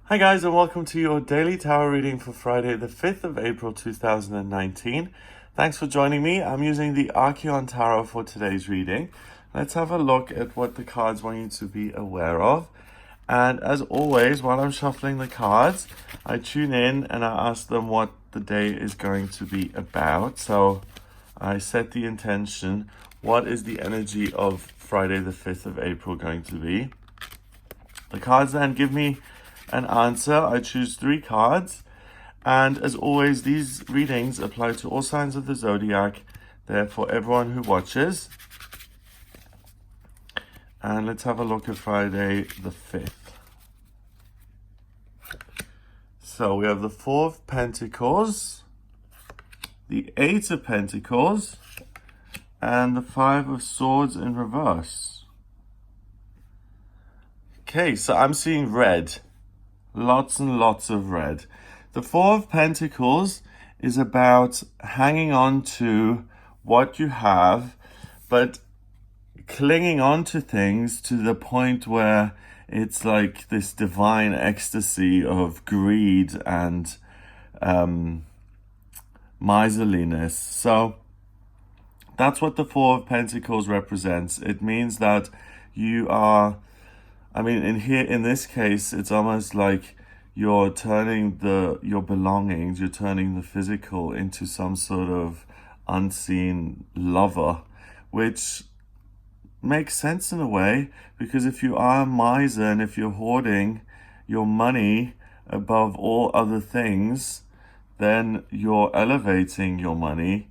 Hi guys, and welcome to your daily tarot reading for Friday the 5th of April 2019. Thanks for joining me. I'm using the Archeon Tarot for today's reading. Let's have a look at what the cards want you to be aware of. And as always, while I'm shuffling the cards, I tune in and I ask them what the day is going to be about. So I set the intention. What is the energy of Friday the 5th of April going to be? The cards then give me an answer. I choose 3 cards, and as always, these readings apply to all signs of the zodiac. They're for everyone who watches. And let's have a look at Friday the 5th. So we have the 4 of Pentacles, the 8 of Pentacles, and the 5 of Swords in reverse. Okay, so I'm seeing red. Lots and lots of red. The 4 of Pentacles is about hanging on to what you have, but clinging on to things to the point where it's like this divine ecstasy of greed and miserliness. So that's what the 4 of Pentacles represents. It means that you are, in this case, it's almost like you're turning your belongings, you're turning the physical into some sort of unseen lover, which makes sense in a way, because if you are a miser and if you're hoarding your money above all other things, then you're elevating your money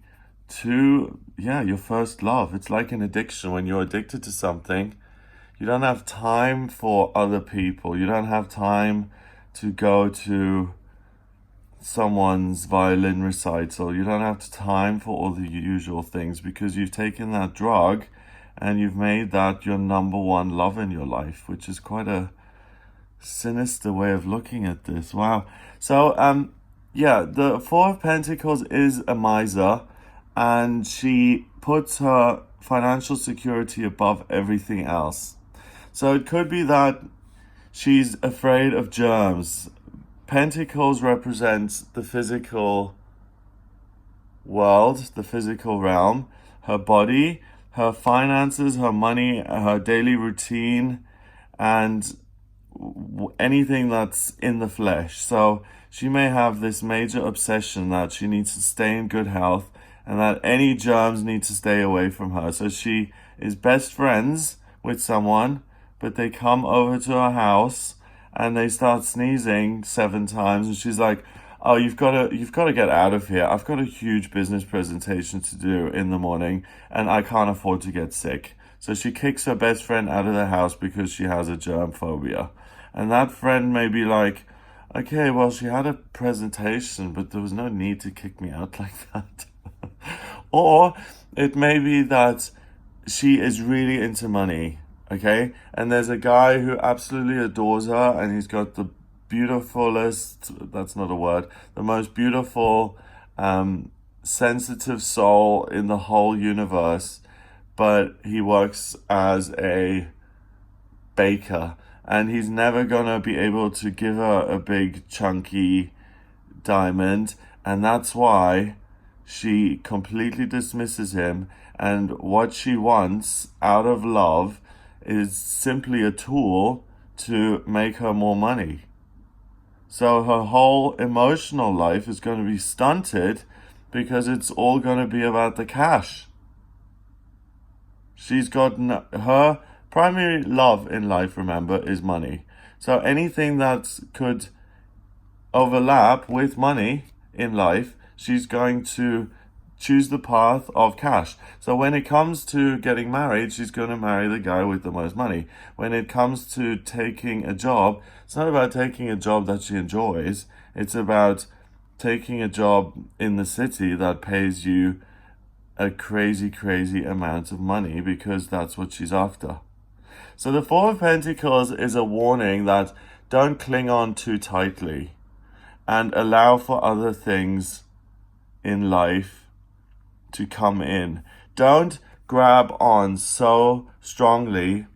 to, your first love. It's like an addiction. When you're addicted to something, you don't have time for other people. You don't have time to go to someone's violin recital. You don't have time for all the usual things, because you've taken that drug and you've made that your number one love in your life, which is quite a sinister way of looking at this. Wow. So, the 4 of Pentacles is a miser, and she puts her financial security above everything else. So it could be that she's afraid of germs. Pentacles represents the physical world, the physical realm, her body, her finances, her money, her daily routine, and anything that's in the flesh. So she may have this major obsession that she needs to stay in good health and that any germs need to stay away from her. So she is best friends with someone, but they come over to her house and they start sneezing 7 times, and she's like, "Oh, you've got to get out of here. I've got a huge business presentation to do in the morning, and I can't afford to get sick." So she kicks her best friend out of the house because she has a germ phobia. And that friend may be like, "Okay, well, she had a presentation, but there was no need to kick me out like that." Or it may be that she is really into money. Okay, and there's a guy who absolutely adores her, and he's got the beautifulest, that's not a word, the most beautiful, sensitive soul in the whole universe, but he works as a baker, and he's never gonna be able to give her a big chunky diamond, and that's why she completely dismisses him, and what she wants out of love is simply a tool to make her more money. So her whole emotional life is going to be stunted because it's all going to be about the cash. She's got her primary love in life, remember, is money. So anything that could overlap with money in life, she's going to choose the path of cash. So when it comes to getting married, she's going to marry the guy with the most money. When it comes to taking a job, it's not about taking a job that she enjoys. It's about taking a job in the city that pays you a crazy, crazy amount of money, because that's what she's after. So the 4 of Pentacles is a warning that don't cling on too tightly and allow for other things in life to come in. Don't grab on so strongly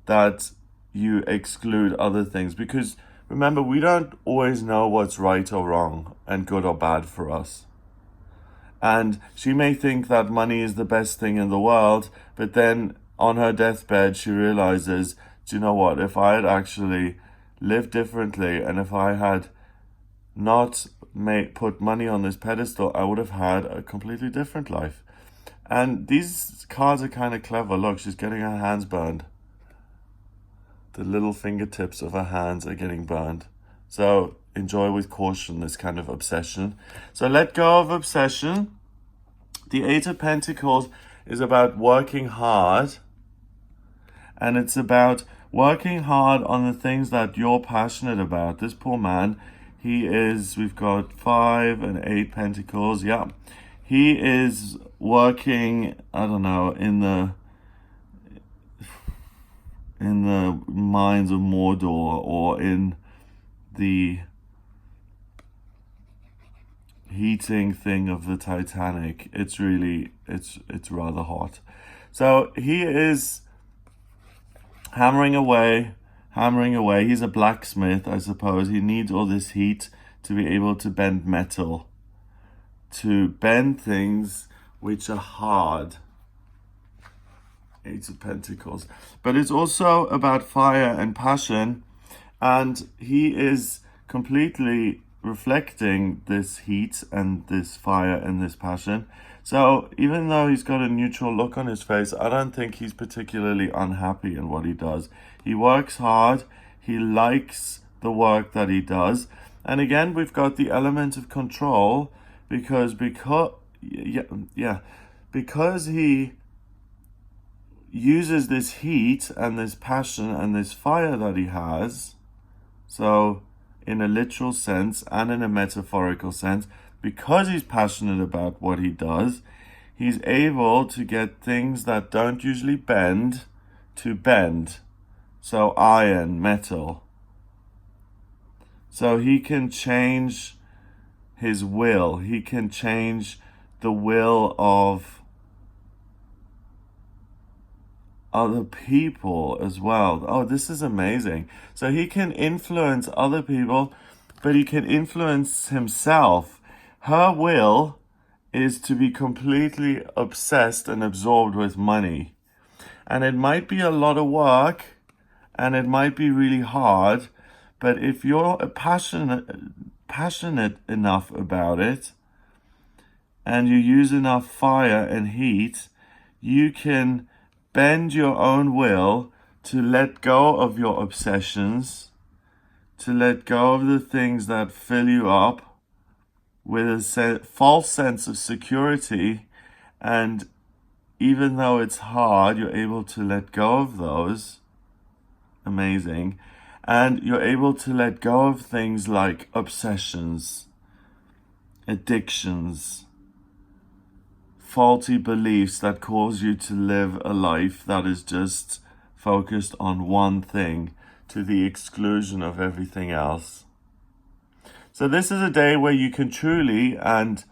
that you exclude other things, because remember, we don't always know what's right or wrong and good or bad for us. And she may think that money is the best thing in the world, but then on her deathbed, she realizes, do you know what? If I had actually lived differently, and if I had not put money on this pedestal, I would have had a completely different life. And these cards are kind of clever. Look, she's getting her hands burned. The little fingertips of her hands are getting burned. So enjoy with caution this kind of obsession. So let go of obsession. The Eight of Pentacles is about working hard. And it's about working hard on the things that you're passionate about. This poor man, we've got 5 and 8 Pentacles. Yeah. He is working, I don't know, in the mines of Mordor, or in the heating thing of the Titanic. It's rather hot. So he is hammering away. He's a blacksmith, I suppose. He needs all this heat to be able to bend metal, to bend things which are hard. Eight of Pentacles. But it's also about fire and passion, and he is completely reflecting this heat and this fire and this passion. So even though he's got a neutral look on his face, I don't think he's particularly unhappy in what he does. He works hard. He likes the work that he does. And again, we've got the element of control, because he uses this heat and this passion and this fire that he has. So in a literal sense and in a metaphorical sense, because he's passionate about what he does, he's able to get things that don't usually bend to bend. So iron, metal. So he can change his will. He can change the will of other people as well. Oh, this is amazing. So he can influence other people, but he can influence himself. Her will is to be completely obsessed and absorbed with money. And it might be a lot of work, and it might be really hard, but if you're passionate enough about it, and you use enough fire and heat, you can bend your own will to let go of your obsessions, to let go of the things that fill you up with a false sense of security. And even though it's hard, you're able to let go of those. Amazing. And you're able to let go of things like obsessions, addictions, faulty beliefs that cause you to live a life that is just focused on one thing to the exclusion of everything else. So this is a day where you can truly and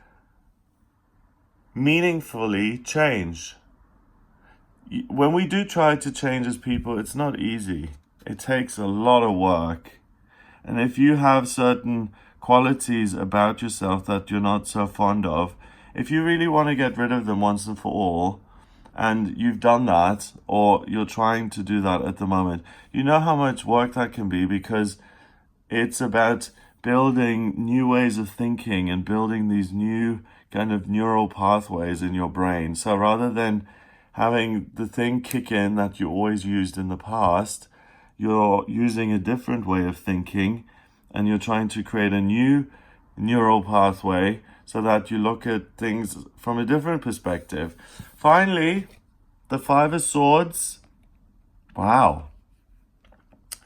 meaningfully change. When we do try to change as people, it's not easy. It takes a lot of work. And if you have certain qualities about yourself that you're not so fond of, if you really want to get rid of them once and for all, and you've done that, or you're trying to do that at the moment, you know how much work that can be, because it's about building new ways of thinking and building these new kind of neural pathways in your brain. So rather than having the thing kick in that you always used in the past, you're using a different way of thinking, and you're trying to create a new neural pathway so that you look at things from a different perspective. Finally, the Five of Swords. Wow.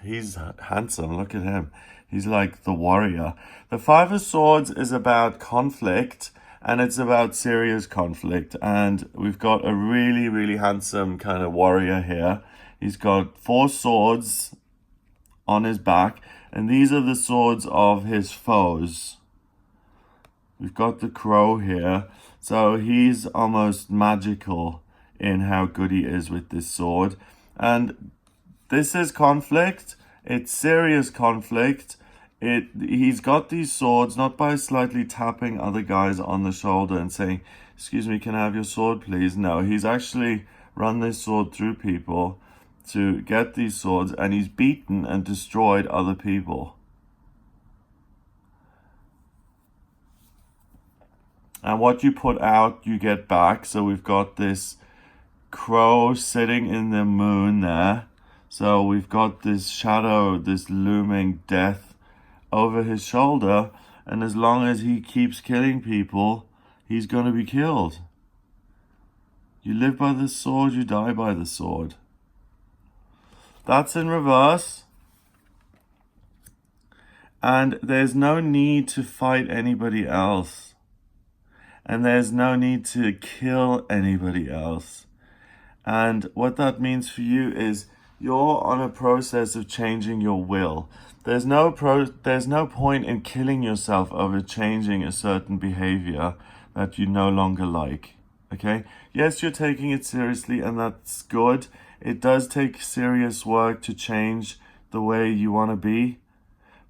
He's handsome. Look at him. He's like the warrior. The Five of Swords is about conflict, and it's about serious conflict. And we've got a really, really handsome kind of warrior here. He's got 4 swords on his back, and these are the swords of his foes. We've got the crow here. So he's almost magical in how good he is with this sword. And this is conflict. It's serious conflict. he's got these swords not by slightly tapping other guys on the shoulder and saying, "Excuse me, can I have your sword, please?" No, he's actually run this sword through people to get these swords, and he's beaten and destroyed other people. And what you put out, you get back. So we've got this crow sitting in the moon there. So we've got this shadow, this looming death over his shoulder. And as long as he keeps killing people, he's going to be killed. You live by the sword, you die by the sword. That's in reverse. And there's no need to fight anybody else. And there's no need to kill anybody else. And what that means for you is you're on a process of changing your will. There's no point in killing yourself over changing a certain behavior that you no longer like. Okay? Yes, you're taking it seriously, and that's good. It does take serious work to change the way you want to be.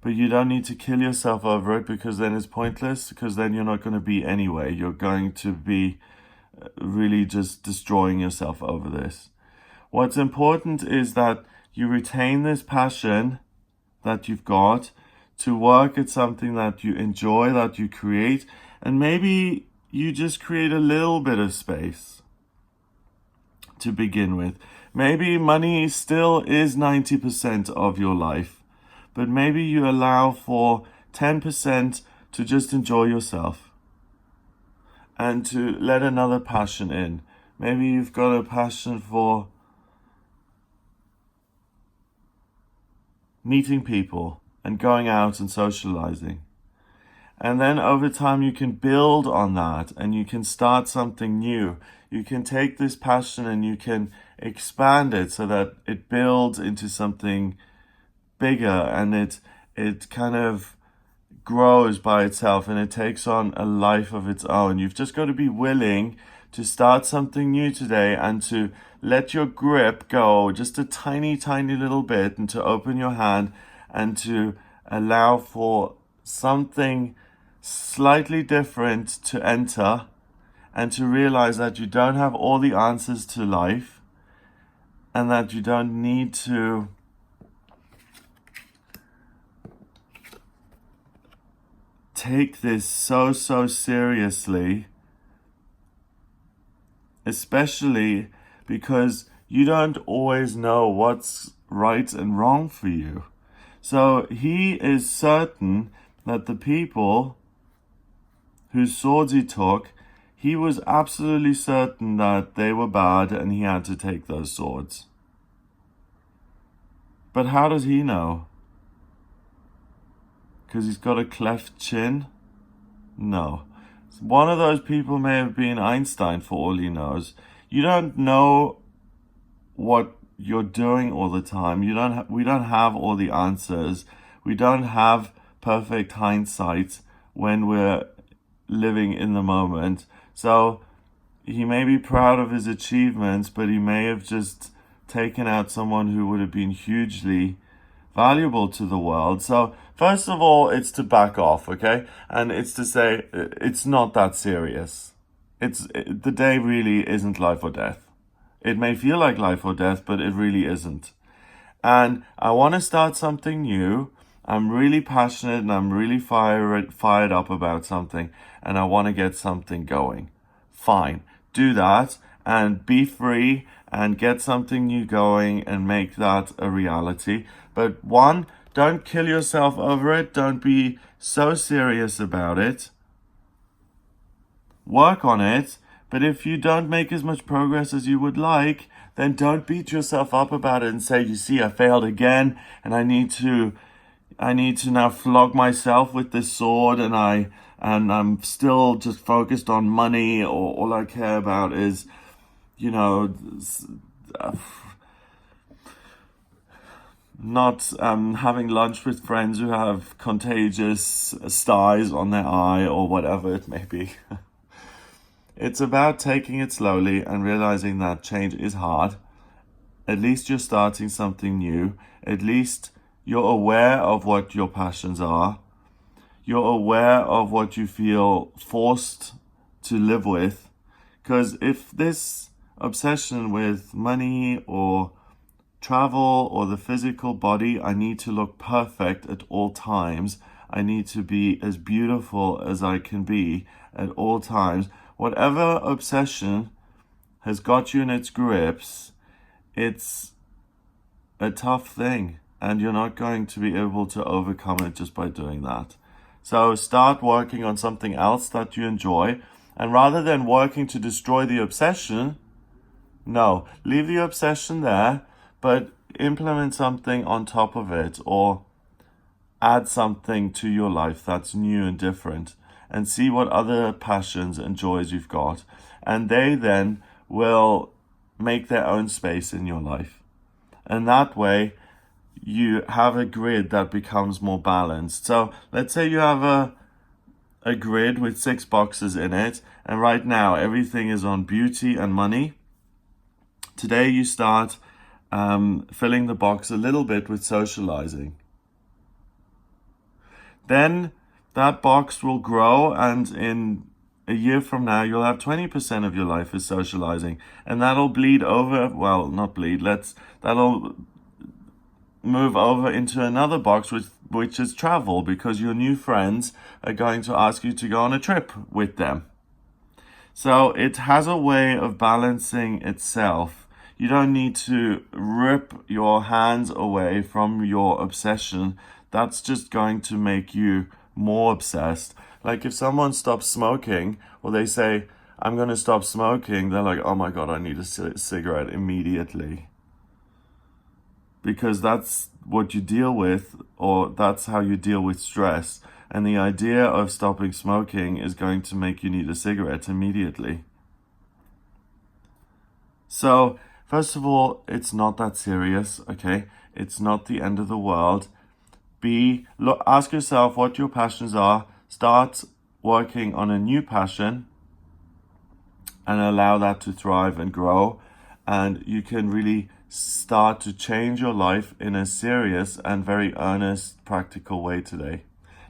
But you don't need to kill yourself over it, because then it's pointless, because then you're not going to be anyway. You're going to be really just destroying yourself over this. What's important is that you retain this passion that you've got to work at something that you enjoy, that you create, and maybe you just create a little bit of space to begin with. Maybe money still is 90% of your life, but maybe you allow for 10% to just enjoy yourself and to let another passion in. Maybe you've got a passion for meeting people and going out and socializing. And then over time you can build on that and you can start something new. You can take this passion and you can expand it so that it builds into something bigger, and it kind of grows by itself and it takes on a life of its own. You've just got to be willing to start something new today and to let your grip go just a tiny, tiny little bit, and to open your hand and to allow for something slightly different to enter, and to realize that you don't have all the answers to life and that you don't need to take this so seriously, especially because you don't always know what's right and wrong for you. So he is certain that the people whose swords he took, he was absolutely certain that they were bad and he had to take those swords. But how does he know? Because he's got a cleft chin? No. One of those people may have been Einstein for all he knows. You don't know what you're doing all the time. We don't have all the answers. We don't have perfect hindsight when we're living in the moment. So he may be proud of his achievements, but he may have just taken out someone who would have been hugely valuable to the world. So first of all, it's to back off, okay? And it's to say it's not that serious. The day really isn't life or death. It may feel like life or death, but it really isn't. And I want to start something new. I'm really passionate and I'm really fired up about something, and I want to get something going. Fine, do that and be free and get something new going and make that a reality. But one, don't kill yourself over it. Don't be so serious about it. Work on it. But if you don't make as much progress as you would like, then don't beat yourself up about it and say, you see, I failed again and I need to now flog myself with this sword, and I'm still just focused on money, or all I care about is, not having lunch with friends who have contagious stars on their eye, or whatever it may be. It's about taking it slowly and realizing that change is hard. At least you're starting something new. At least You're aware of what your passions are. You're aware of what you feel forced to live with. Because if this obsession with money or travel or the physical body, I need to look perfect at all times. I need to be as beautiful as I can be at all times. Whatever obsession has got you in its grips, it's a tough thing, and you're not going to be able to overcome it just by doing that. So start working on something else that you enjoy, and rather than working to destroy the obsession, no, leave the obsession there, but implement something on top of it, or add something to your life that's new and different, and see what other passions and joys you've got, and they then will make their own space in your life. And that way you have a grid that becomes more balanced. So let's say you have a grid with 6 boxes in it, and right now everything is on beauty and money. Today you start filling the box a little bit with socializing. Then that box will grow, and in a year from now, you'll have 20% of your life is socializing, and that'll bleed over. Well, not bleed. That'll move over into another box, which is travel, because your new friends are going to ask you to go on a trip with them. So it has a way of balancing itself. You don't need to rip your hands away from your obsession. That's just going to make you more obsessed. Like if someone stops smoking, or they say, I'm going to stop smoking, they're like, oh my God, I need a cigarette immediately. Because that's what you deal with, or that's how you deal with stress. And the idea of stopping smoking is going to make you need a cigarette immediately. So, first of all, it's not that serious, okay? It's not the end of the world. Ask yourself what your passions are. Start working on a new passion and allow that to thrive and grow. And you can really start to change your life in a serious and very earnest, practical way today.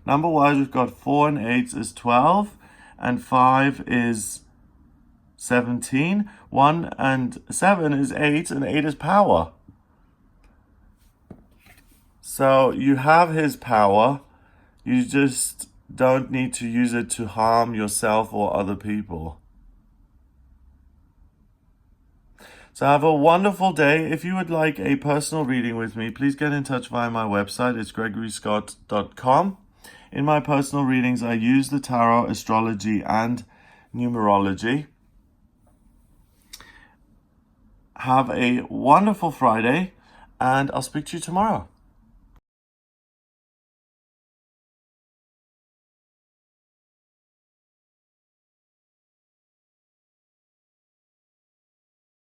Number-wise, we've got 4 and 8 is 12, and 5 is 17. 1 and 7 is 8, and 8 is power. So you have his power. You just don't need to use it to harm yourself or other people. So have a wonderful day. If you would like a personal reading with me, please get in touch via my website. It's gregoryscott.com. In my personal readings, I use the tarot, astrology, and numerology. Have a wonderful Friday, and I'll speak to you tomorrow.